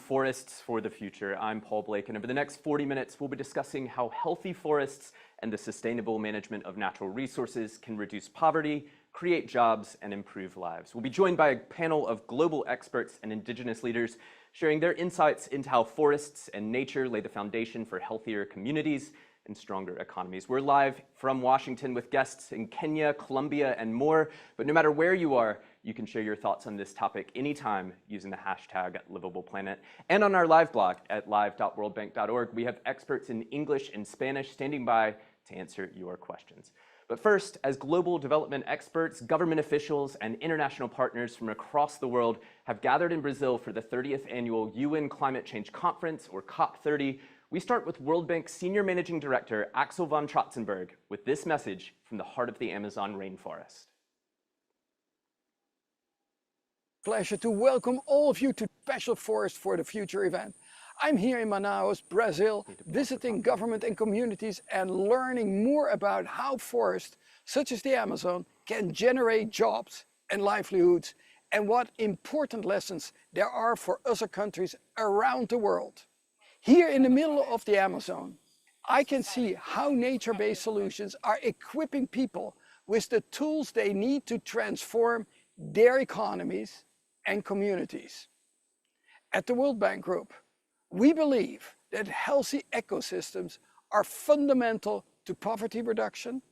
Forests for the Future. I'm Paul Blake, and over the next 40 minutes, we'll be discussing how healthy forests and the sustainable management of natural resources can reduce poverty, create jobs, and improve lives. We'll be joined by a panel of global experts and indigenous leaders sharing their insights into how forests and nature lay the foundation for healthier communities and stronger economies. We're live from Washington with guests in Kenya, Colombia, and more. But no matter where you are, you can share your thoughts on this topic anytime using the hashtag #LivablePlanet. And on our live blog at live.worldbank.org, we have experts in English and Spanish standing by to answer your questions. But first, as global development experts, government officials, and international partners from across the world have gathered in Brazil for the 30th annual UN Climate Change Conference, or COP30, we start with World Bank Senior Managing Director Axel von Trotzenberg with this message from the heart of the Amazon rainforest. Pleasure to welcome all of you to Special Forest for the Future event. I'm here in Manaus, Brazil, visiting government and communities and learning more about how forests, such as the Amazon, can generate jobs and livelihoods, and what important lessons there are for other countries around the world. Here in the middle of the Amazon, I can see how nature-based solutions are equipping people with the tools they need to transform their economies and communities. At the World Bank Group, we believe that healthy ecosystems are fundamental to poverty reduction,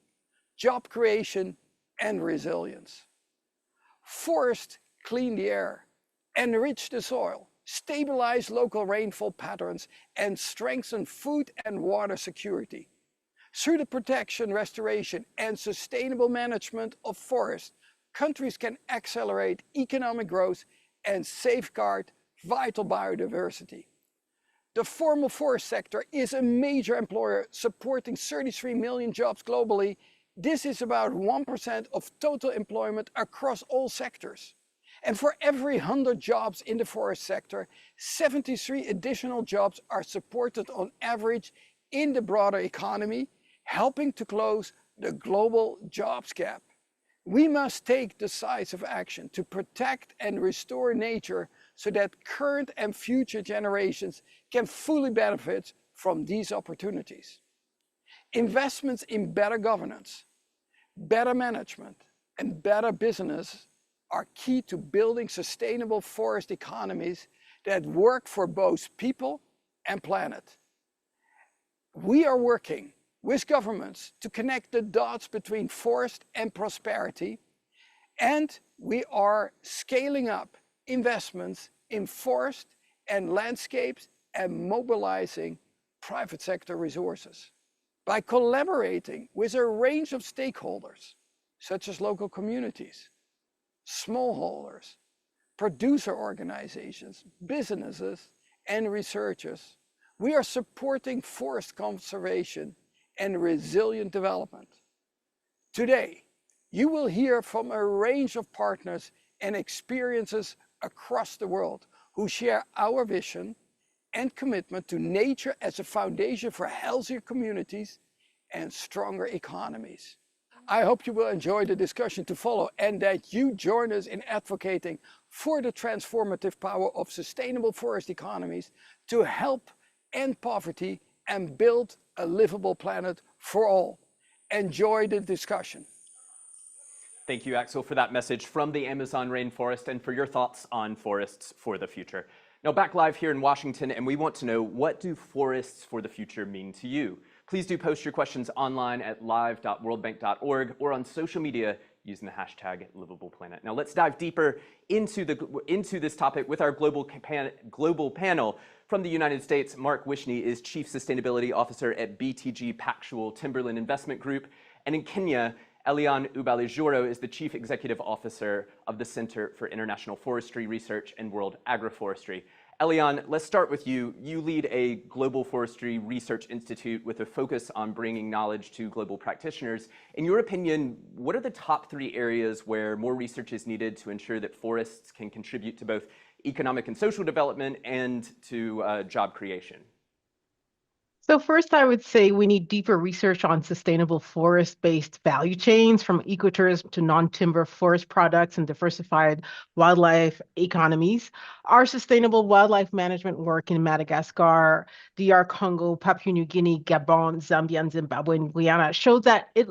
job creation, and resilience. Forests clean the air, enrich the soil, stabilize local rainfall patterns, and strengthen food and water security. Through the protection, restoration, and sustainable management of forests, countries can accelerate economic growth and safeguard vital biodiversity. The formal forest sector is a major employer supporting 33 million jobs globally. This is about 1% of total employment across all sectors. And for every 100 jobs in the forest sector, 73 additional jobs are supported on average in the broader economy, helping to close the global jobs gap. We must take decisive action to protect and restore nature so that current and future generations can fully benefit from these opportunities. Investments in better governance, better management, and better business are key to building sustainable forest economies that work for both people and planet. We are working with governments to connect the dots between forest and prosperity, and we are scaling up investments in forest and landscapes and mobilizing private sector resources. By collaborating with a range of stakeholders, such as local communities, smallholders, producer organizations, businesses, and researchers, we are supporting forest conservation and resilient development. Today, you will hear from a range of partners and experiences across the world who share our vision and commitment to nature as a foundation for healthier communities and stronger economies. I hope you will enjoy the discussion to follow and that you join us in advocating for the transformative power of sustainable forest economies to help end poverty and build a livable planet for all. Enjoy the discussion. Thank you, Axel, for that message from the Amazon rainforest and for your thoughts on forests for the future. Now back live here in Washington, and we want to know, what do forests for the future mean to you? Please do post your questions online at live.worldbank.org or on social media using the hashtag #LivablePlanet. Now let's dive deeper into this topic with our global panel. From the United States, Mark Wishney is Chief Sustainability Officer at BTG Pactual Timberland Investment Group. And in Kenya, Elian Ubalijoro is the Chief Executive Officer of the Center for International Forestry Research and World Agroforestry. Elian, let's start with you. You lead a global forestry research institute with a focus on bringing knowledge to global practitioners. In your opinion, what are the top 3 areas where more research is needed to ensure that forests can contribute to both economic and social development and to job creation? So first, I would say we need deeper research on sustainable forest-based value chains from ecotourism to non-timber forest products and diversified wildlife economies. Our sustainable wildlife management work in Madagascar, DR Congo, Papua New Guinea, Gabon, Zambia, and Zimbabwe, and Guyana shows that it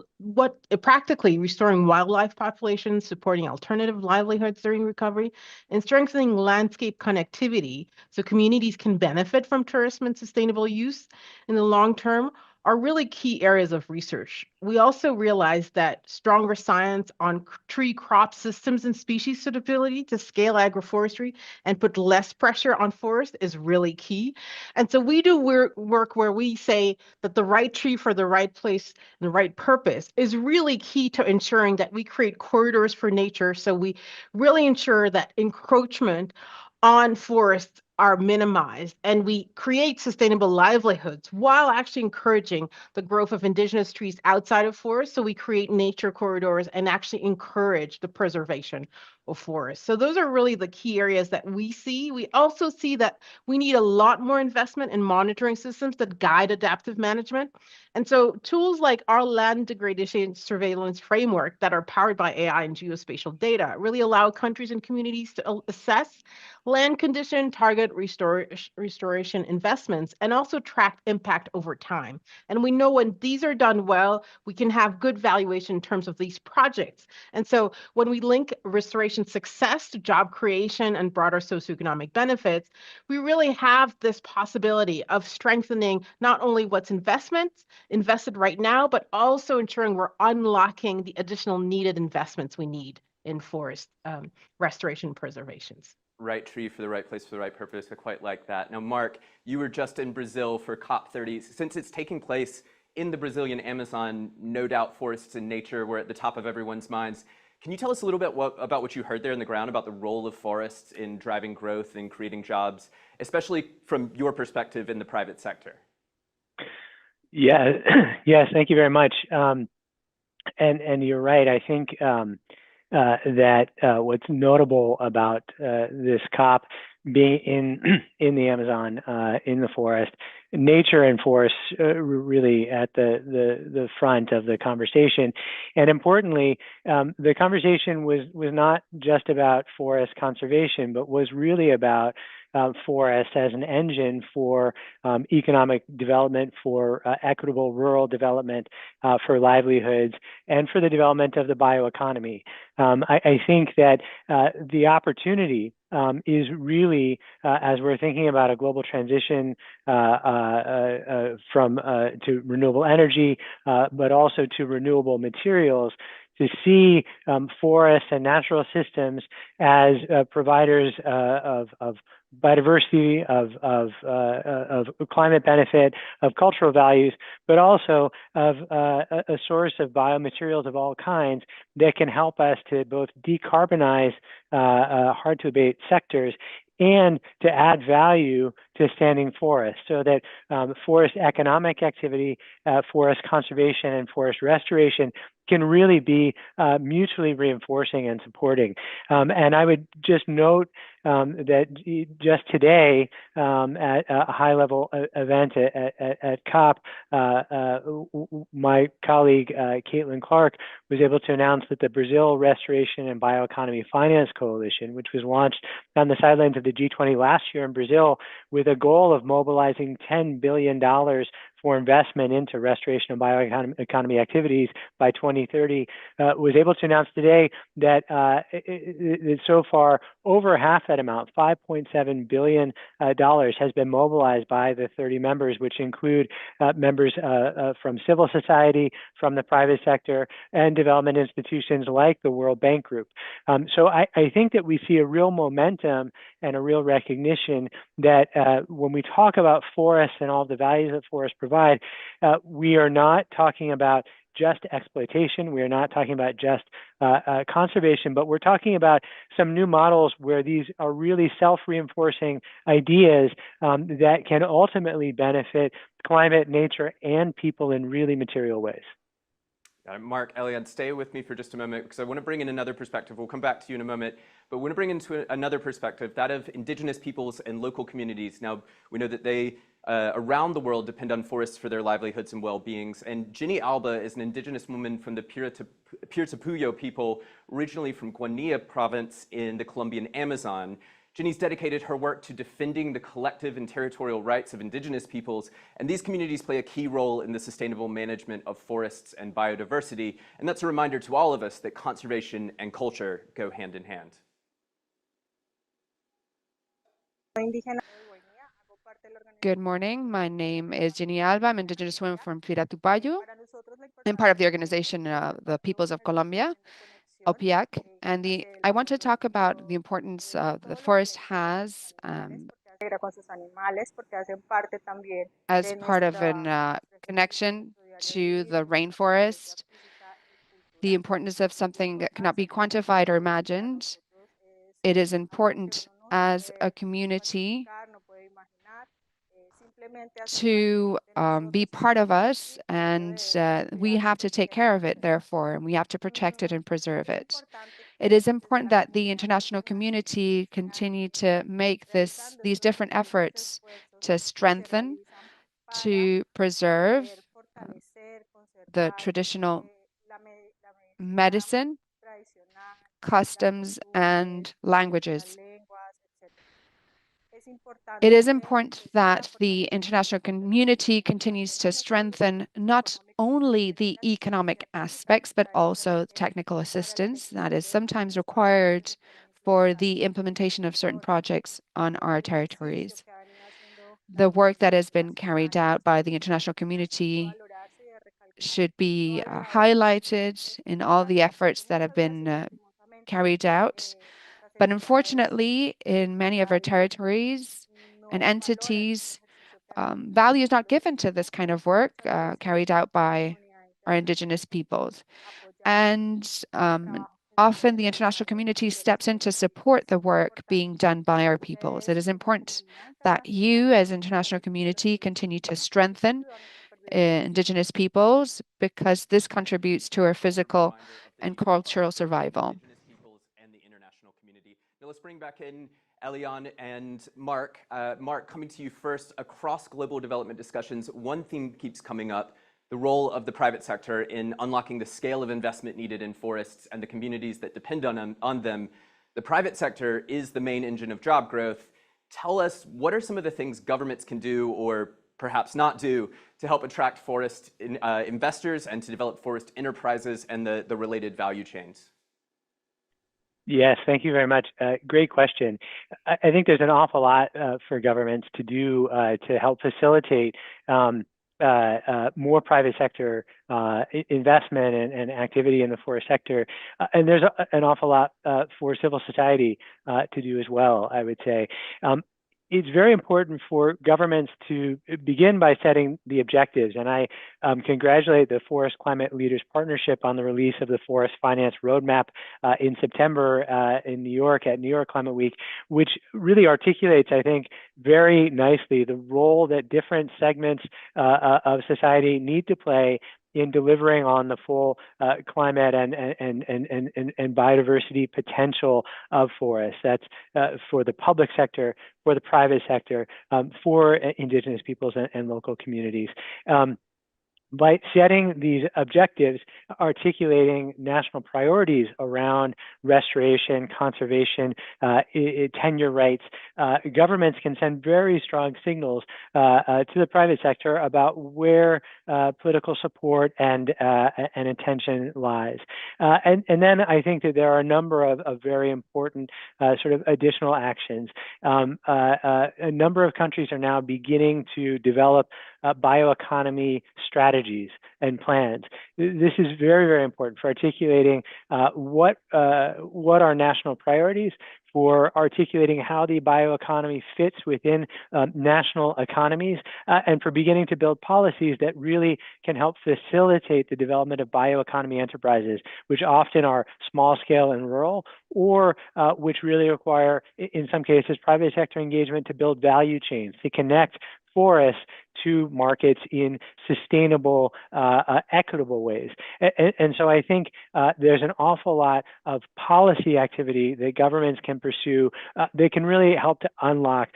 practically restoring wildlife populations, supporting alternative livelihoods during recovery, and strengthening landscape connectivity so communities can benefit from tourism and sustainable use in the long term are really key areas of research. We also realize that stronger science on tree crop systems and species suitability to scale agroforestry and put less pressure on forest is really key. And so we do work where we say that the right tree for the right place and the right purpose is really key to ensuring that we create corridors for nature. So we really ensure that encroachment on forests are minimized and we create sustainable livelihoods while actually encouraging the growth of indigenous trees outside of forests. So we create nature corridors and actually encourage the preservation of forests. So those are really the key areas that we see. We also see that we need a lot more investment in monitoring systems that guide adaptive management. And so tools like our land degradation surveillance framework that are powered by AI and geospatial data really allow countries and communities to assess land condition, target restoration investments, and also track impact over time. And we know when these are done well, we can have good valuation in terms of these projects. And so when we link restoration success to job creation and broader socioeconomic benefits, we really have this possibility of strengthening not only what's invested right now, but also ensuring we're unlocking the additional needed investments we need in forest restoration preservations. Right tree for the right place for the right purpose. I quite like that. Now, Mark, you were just in Brazil for COP30. Since it's taking place in the Brazilian Amazon, no doubt forests and nature were at the top of everyone's minds. Can you tell us a little bit about what you heard there on the ground about the role of forests in driving growth and creating jobs, especially from your perspective in the private sector? Yeah, yes, thank you very much. And you're right. I think that what's notable about this COP being in the Amazon, in the forest, nature and forests really at the front of the conversation. And importantly, the conversation was not just about forest conservation, but was really about forests as an engine for economic development, for equitable rural development, for livelihoods, and for the development of the bioeconomy. I think that the opportunity is really, as we're thinking about a global transition from to renewable energy, but also to renewable materials, to see forests and natural systems as providers of biodiversity, of climate benefit, of cultural values, but also of a source of biomaterials of all kinds that can help us to both decarbonize hard to abate sectors and to add value to standing forests, so that forest economic activity, forest conservation, and forest restoration can really be mutually reinforcing and supporting. And I would just note that just today at a high-level event at COP, my colleague Caitlin Clark was able to announce that the Brazil Restoration and Bioeconomy Finance Coalition, which was launched on the sidelines of the G20 last year in Brazil with a goal of mobilizing $10 billion for investment into restoration and bioeconomy activities by 2030, was able to announce today that so far over half that amount, $5.7 billion, has been mobilized by the 30 members, which include members from civil society, from the private sector, and development institutions like the World Bank Group. So I think that we see a real momentum and a real recognition that when we talk about forests and all the values that forests provide, we are not talking about just exploitation. We are not talking about just conservation, but we're talking about some new models where these are really self-reinforcing ideas that can ultimately benefit climate, nature, and people in really material ways. Mark, Eliane, stay with me for just a moment because I want to bring in another perspective. We'll come back to you in a moment, but I want to bring into another perspective, that of indigenous peoples and local communities. Now, we know that they around the world depend on forests for their livelihoods and well-beings. And Ginny Alba is an indigenous woman from the Piratapuyo people, originally from Guinea province in the Colombian Amazon. Ginny's dedicated her work to defending the collective and territorial rights of indigenous peoples, and these communities play a key role in the sustainable management of forests and biodiversity. And that's a reminder to all of us that conservation and culture go hand in hand. Good morning. My name is Jenny Alba. I'm an indigenous woman from Piratupayo. I'm part of the organization, the Peoples of Colombia, OPIAC. And I want to talk about the importance the forest has as part of a connection to the rainforest, the importance of something that cannot be quantified or imagined. It is important as a community to be part of us, and we have to take care of it, therefore, and we have to protect it and preserve it. It is important that the international community continue to make these different efforts to strengthen, to preserve the traditional medicine, customs, and languages. It is important that the international community continues to strengthen not only the economic aspects, but also technical assistance that is sometimes required for the implementation of certain projects on our territories. The work that has been carried out by the international community should be highlighted in all the efforts that have been carried out. But unfortunately, in many of our territories and entities, value is not given to this kind of work carried out by our indigenous peoples. And often the international community steps in to support the work being done by our peoples. It is important that you as international community continue to strengthen indigenous peoples, because this contributes to our physical and cultural survival. Indigenous peoples and the international community. Now let's bring back in Elian and Mark. Mark, coming to you first. Across global development discussions, one theme keeps coming up: the role of the private sector in unlocking the scale of investment needed in forests and the communities that depend on them. The private sector is the main engine of job growth. Tell us, what are some of the things governments can do, or perhaps not do, to help attract forest investors and to develop forest enterprises and the related value chains? Yes, thank you very much. Great question. I think there's an awful lot for governments to do to help facilitate more private sector investment and activity in the forest sector. And there's an awful lot for civil society to do as well, I would say. It's very important for governments to begin by setting the objectives. And I congratulate the Forest Climate Leaders Partnership on the release of the Forest Finance Roadmap in September in New York at New York Climate Week, which really articulates, I think, very nicely the role that different segments of society need to play in delivering on the full climate and biodiversity potential of forests. That's for the public sector, for the private sector, for indigenous peoples and local communities. By setting these objectives, articulating national priorities around restoration, conservation, tenure rights, governments can send very strong signals to the private sector about where political support and attention lies. And then I think that there are a number of very important sort of additional actions. A number of countries are now beginning to develop bioeconomy strategies and plans. This is very, very important for articulating what are national priorities, for articulating how the bioeconomy fits within national economies, and for beginning to build policies that really can help facilitate the development of bioeconomy enterprises, which often are small scale and rural, or which really require, in some cases, private sector engagement to build value chains, to connect forests to markets in sustainable, equitable ways. And so I think there's an awful lot of policy activity that governments can pursue that can really help to unlock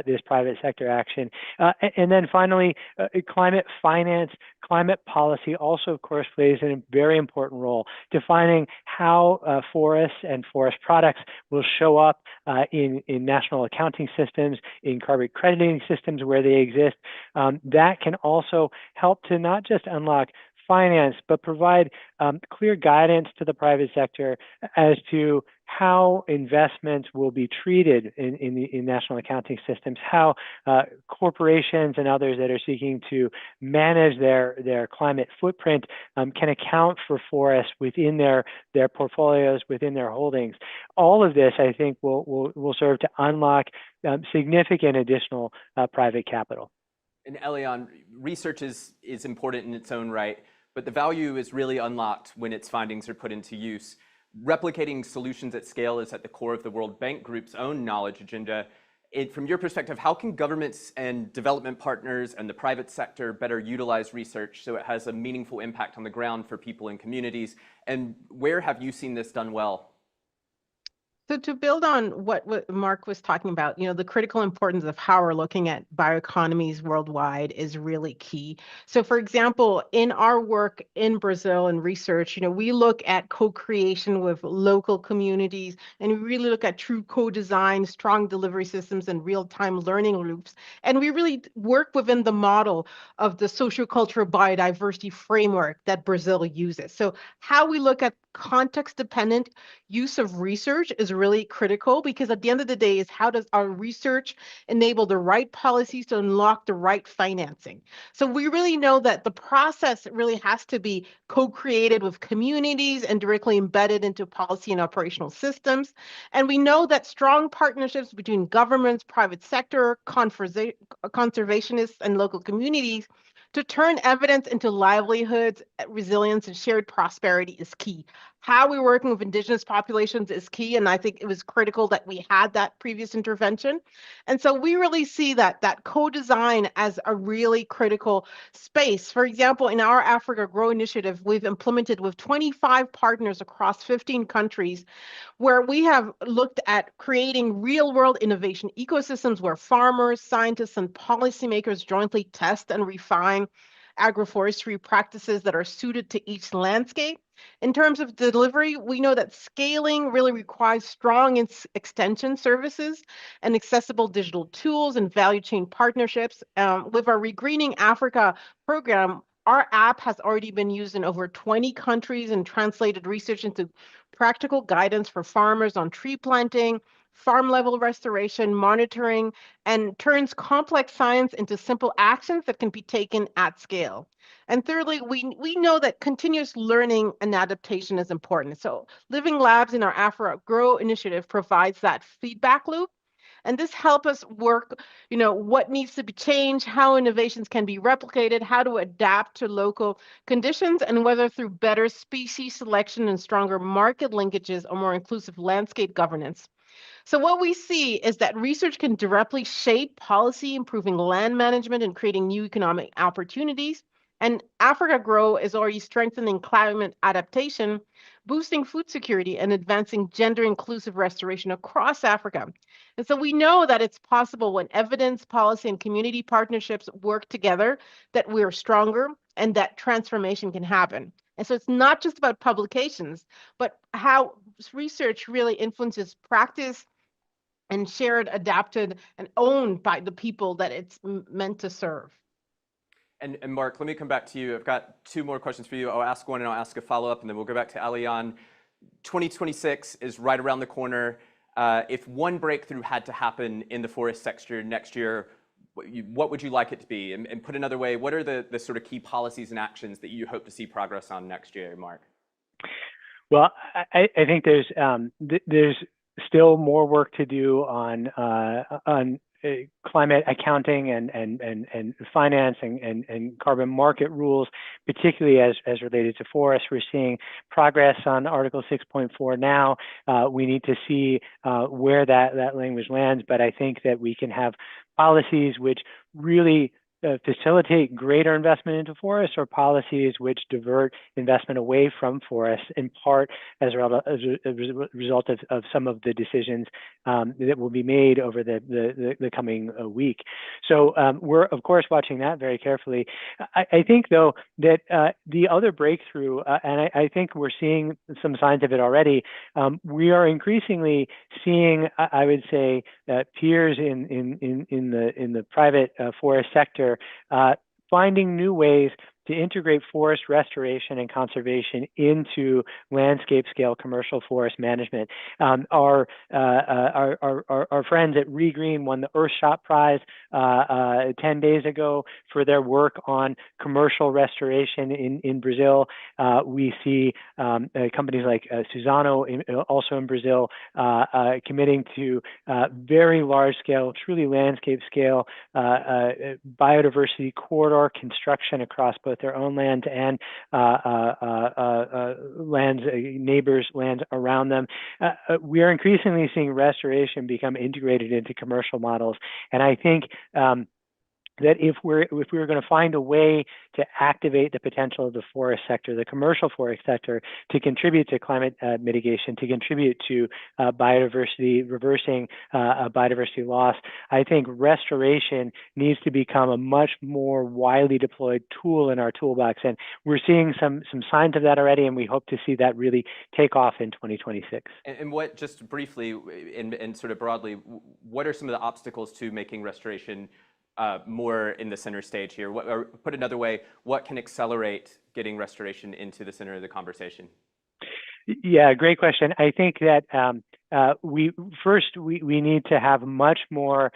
this private sector action. And then finally, climate finance, climate policy also, of course, plays a very important role, defining how forests and forest products will show up in national accounting systems, in carbon crediting systems where they exist. That can also help to not just unlock finance, but provide clear guidance to the private sector as to how investments will be treated in national accounting systems, how corporations and others that are seeking to manage their climate footprint can account for forests within their portfolios, within their holdings. All of this, I think, will serve to unlock significant additional private capital. And Elian, research is important in its own right, but the value is really unlocked when its findings are put into use. Replicating solutions at scale is at the core of the World Bank Group's own knowledge agenda. From your perspective, how can governments and development partners and the private sector better utilize research so it has a meaningful impact on the ground for people and communities? And where have you seen this done well? So to build on what Mark was talking about, the critical importance of how we're looking at bioeconomies worldwide is really key. So for example, in our work in Brazil and research, we look at co-creation with local communities, and we really look at true co-design, strong delivery systems, and real-time learning loops. And we really work within the model of the sociocultural biodiversity framework that Brazil uses. So how we look at context-dependent use of research is really critical, because at the end of the day is how does our research enable the right policies to unlock the right financing. So we really know that the process really has to be co-created with communities and directly embedded into policy and operational systems. And we know that strong partnerships between governments, private sector, conservationists, and local communities to turn evidence into livelihoods, resilience, and shared prosperity is key. How we're working with indigenous populations is key, and I think it was critical that we had that previous intervention. And so we really see that co-design as a really critical space. For example, in our Africa Grow initiative, we've implemented with 25 partners across 15 countries, where we have looked at creating real-world innovation ecosystems where farmers, scientists, and policymakers jointly test and refine agroforestry practices that are suited to each landscape. In terms of delivery, we know that scaling really requires strong extension services and accessible digital tools and value chain partnerships. With our Regreening Africa program, our app has already been used in over 20 countries and translated research into practical guidance for farmers on tree planting, farm level restoration, monitoring, and turns complex science into simple actions that can be taken at scale. And thirdly, we know that continuous learning and adaptation is important. So Living Labs in our Africa Grow initiative provides that feedback loop. And this helps us work, what needs to be changed, how innovations can be replicated, how to adapt to local conditions, and whether through better species selection and stronger market linkages or more inclusive landscape governance. So what we see is that research can directly shape policy, improving land management and creating new economic opportunities. And Africa Grow is already strengthening climate adaptation, boosting food security, and advancing gender inclusive restoration across Africa. And so we know that it's possible when evidence, policy, and community partnerships work together, that we're stronger and that transformation can happen. And so it's not just about publications, but how research really influences practice and shared, adapted, and owned by the people that it's meant to serve. And Mark, let me come back to you. I've got two more questions for you. I'll ask one and I'll ask a follow-up, and then we'll go back to Elian. 2026 is right around the corner. If one breakthrough had to happen in the forest sector next year, what would you like it to be? And put another way, what are the sort of key policies and actions that you hope to see progress on next year, Mark? Well, I think there's still more work to do on climate accounting and financing and carbon market rules, particularly as related to forests. We're seeing progress on Article 6.4 now. We need to see where that language lands, but I think that we can have policies which really facilitate greater investment into forests, or policies which divert investment away from forests, in part as a result of some of the decisions that will be made over the coming week. So we're, of course, watching that very carefully. I think, though, that the other breakthrough, and I think we're seeing some signs of it already, we are increasingly seeing, I would say, peers in the private forest sector finding new ways to integrate forest restoration and conservation into landscape scale commercial forest management. Our friends at ReGreen won the Earthshot Prize 10 days ago for their work on commercial restoration in Brazil. We see companies like Suzano, also in Brazil, committing to very large scale, truly landscape scale biodiversity corridor construction across both their own land and lands, neighbors' lands around them. We are increasingly seeing restoration become integrated into commercial models, and I think that if we're going to find a way to activate the potential of the forest sector, the commercial forest sector, to contribute to climate mitigation, to contribute to biodiversity, reversing biodiversity loss, I think restoration needs to become a much more widely deployed tool in our toolbox. And we're seeing some signs of that already, and we hope to see that really take off in 2026. And what, just briefly and sort of broadly, what are some of the obstacles to making restoration more in the center stage here? Or put another way, what can accelerate getting restoration into the center of the conversation? Yeah, great question. I think that we need to have much more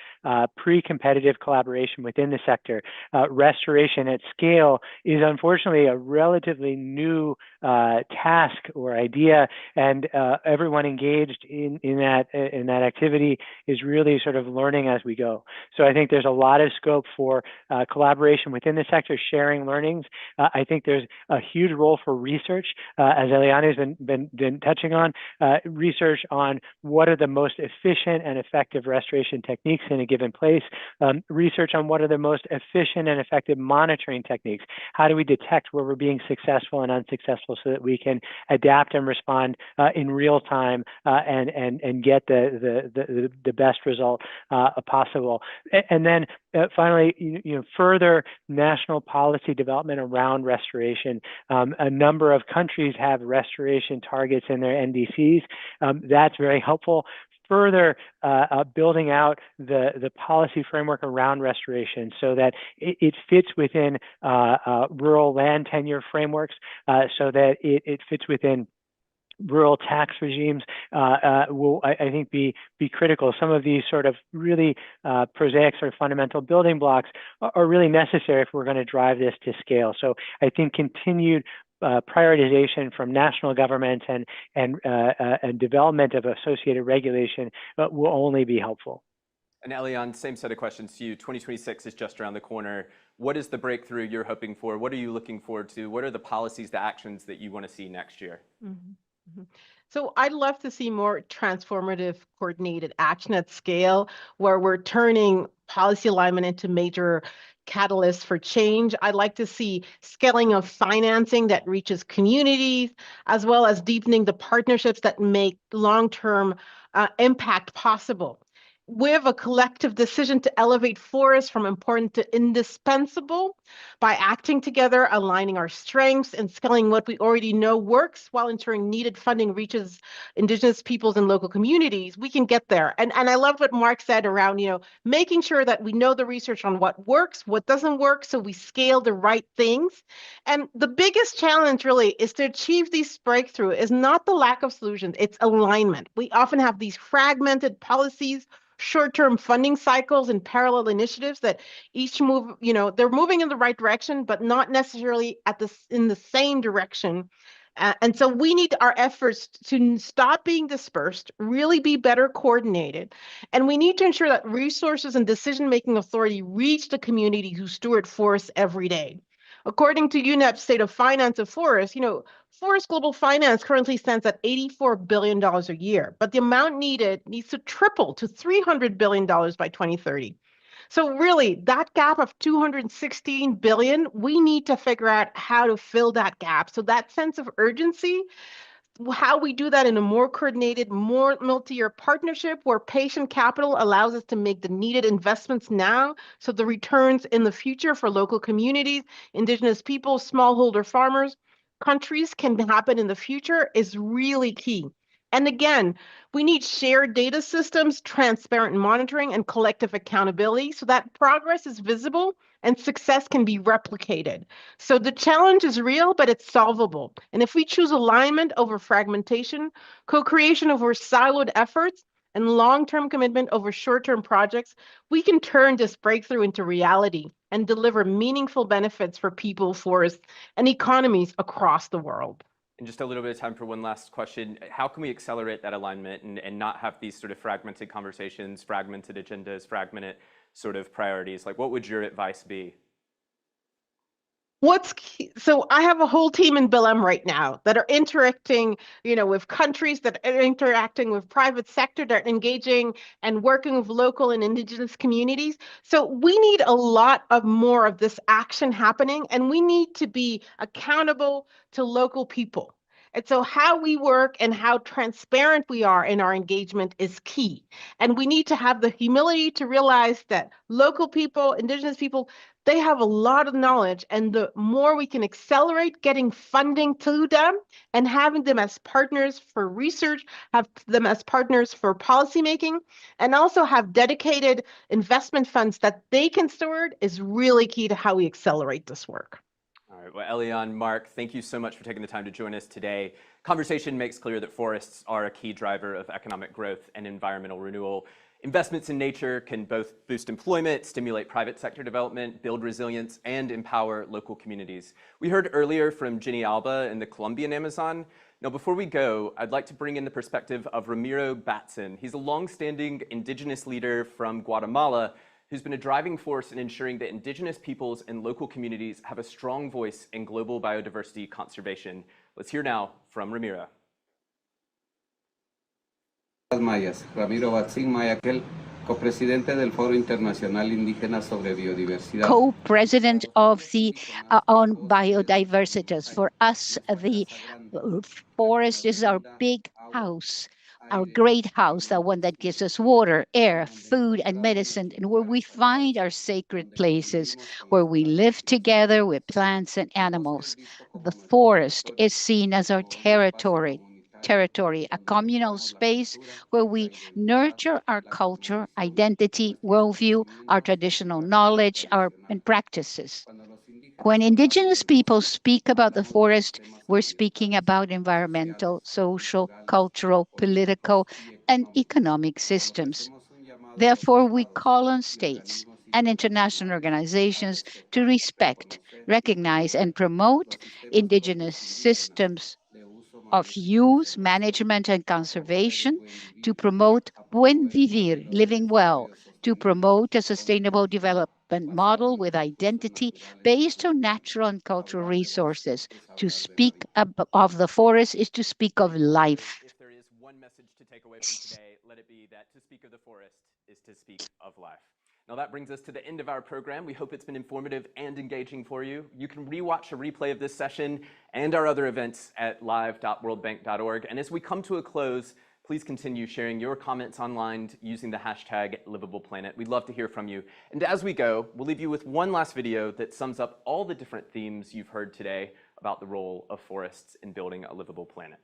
pre-competitive collaboration within the sector. Restoration at scale is unfortunately a relatively new task or idea, and everyone engaged in that activity is really sort of learning as we go. So I think there's a lot of scope for collaboration within the sector, sharing learnings. I think there's a huge role for research, as Eliana's been touching on, research on what are the most efficient and effective restoration techniques in a given place, research on what are the most efficient and effective monitoring techniques. How do we detect where we're being successful and unsuccessful so that we can adapt and respond in real time and get the best result possible. And then finally, further national policy development around restoration. A number of countries have restoration targets in their NDCs. That's very helpful. Further building out the policy framework around restoration so that it fits within rural land tenure frameworks, so that it fits within rural tax regimes, will, I think, be critical. Some of these sort of really prosaic or fundamental building blocks are really necessary if we're going to drive this to scale. So I think continued prioritization from national governments and development of associated regulation will only be helpful. And Eliane, same set of questions to you. 2026 is just around the corner. What is the breakthrough you're hoping for? What are you looking forward to? What are the policies, the actions that you want to see next year? Mm-hmm. So I'd love to see more transformative coordinated action at scale, where we're turning policy alignment into major catalysts for change. I'd like to see scaling of financing that reaches communities, as well as deepening the partnerships that make long-term impact possible. We have a collective decision to elevate forests from important to indispensable by acting together, aligning our strengths, and scaling what we already know works while ensuring needed funding reaches Indigenous peoples and local communities. We can get there. And I love what Mark said around, making sure that we know the research on what works, what doesn't work, so we scale the right things. And the biggest challenge really is to achieve these breakthrough is not the lack of solutions, it's alignment. We often have these fragmented policies, short-term funding cycles and parallel initiatives that each move, they're moving in the right direction, but not necessarily in the same direction. And so we need our efforts to stop being dispersed, really be better coordinated. And we need to ensure that resources and decision-making authority reach the community who steward forests every day. According to UNEP's State of Finance of Forests, forest global finance currently stands at $84 billion a year, but the amount needed needs to triple to $300 billion by 2030. So really, that gap of 216 billion, we need to figure out how to fill that gap. So that sense of urgency, how we do that in a more coordinated, more multi-year partnership where patient capital allows us to make the needed investments now so the returns in the future for local communities, indigenous people, smallholder farmers, countries can happen in the future is really key. And again, we need shared data systems, transparent monitoring, and collective accountability so that progress is visible and success can be replicated. So the challenge is real, but it's solvable. And if we choose alignment over fragmentation, co-creation over siloed efforts, and long-term commitment over short-term projects, we can turn this breakthrough into reality and deliver meaningful benefits for people, forests, and economies across the world. And just a little bit of time for one last question. How can we accelerate that alignment and not have these sort of fragmented conversations, fragmented agendas, fragmented sort of priorities? Like, what would your advice be? What's key? So I have a whole team in Belém right now that are interacting, with countries, that are interacting with private sector, that are engaging and working with local and indigenous communities. So we need a lot of more of this action happening, and we need to be accountable to local people. And so how we work and how transparent we are in our engagement is key. And we need to have the humility to realize that local people, indigenous people, they have a lot of knowledge, and the more we can accelerate getting funding to them and having them as partners for research, have them as partners for policymaking, and also have dedicated investment funds that they can steward is really key to how we accelerate this work. All right, well, Eliane, Mark, thank you so much for taking the time to join us today. Conversation makes clear that forests are a key driver of economic growth and environmental renewal. Investments in nature can both boost employment, stimulate private sector development, build resilience, and empower local communities. We heard earlier from Ginny Alba in the Colombian Amazon. Now, before we go, I'd like to bring in the perspective of Ramiro Batson. He's a longstanding indigenous leader from Guatemala who's been a driving force in ensuring that indigenous peoples and local communities have a strong voice in global biodiversity conservation. Let's hear now from Ramiro. Mayas, Ramiro Batson Mayaquel, co-presidente del Foro Internacional Indígena sobre Biodiversidad. Co-president of the on biodiversity. For us, the forest is our big house, our great house, the one that gives us water, air, food, and medicine, and where we find our sacred places, where we live together with plants and animals. The forest is seen as our territory, a communal space where we nurture our culture, identity, worldview, our traditional knowledge, and practices. When indigenous people speak about the forest, we're speaking about environmental, social, cultural, political, and economic systems. Therefore, we call on states and international organizations to respect, recognize, and promote indigenous systems of use, management, and conservation, to promote buen vivir, living well, to promote a sustainable development model with identity based on natural and cultural resources. To speak of the forest is to speak of life. If there is one message to take away from today, let it be that to speak of the forest is to speak of life. Now that brings us to the end of our program. We hope it's been informative and engaging for you. You can rewatch a replay of this session and our other events at live.worldbank.org. And as we come to a close, please continue sharing your comments online using the hashtag #LivablePlanet. We'd love to hear from you. And as we go, we'll leave you with one last video that sums up all the different themes you've heard today about the role of forests in building a livable planet.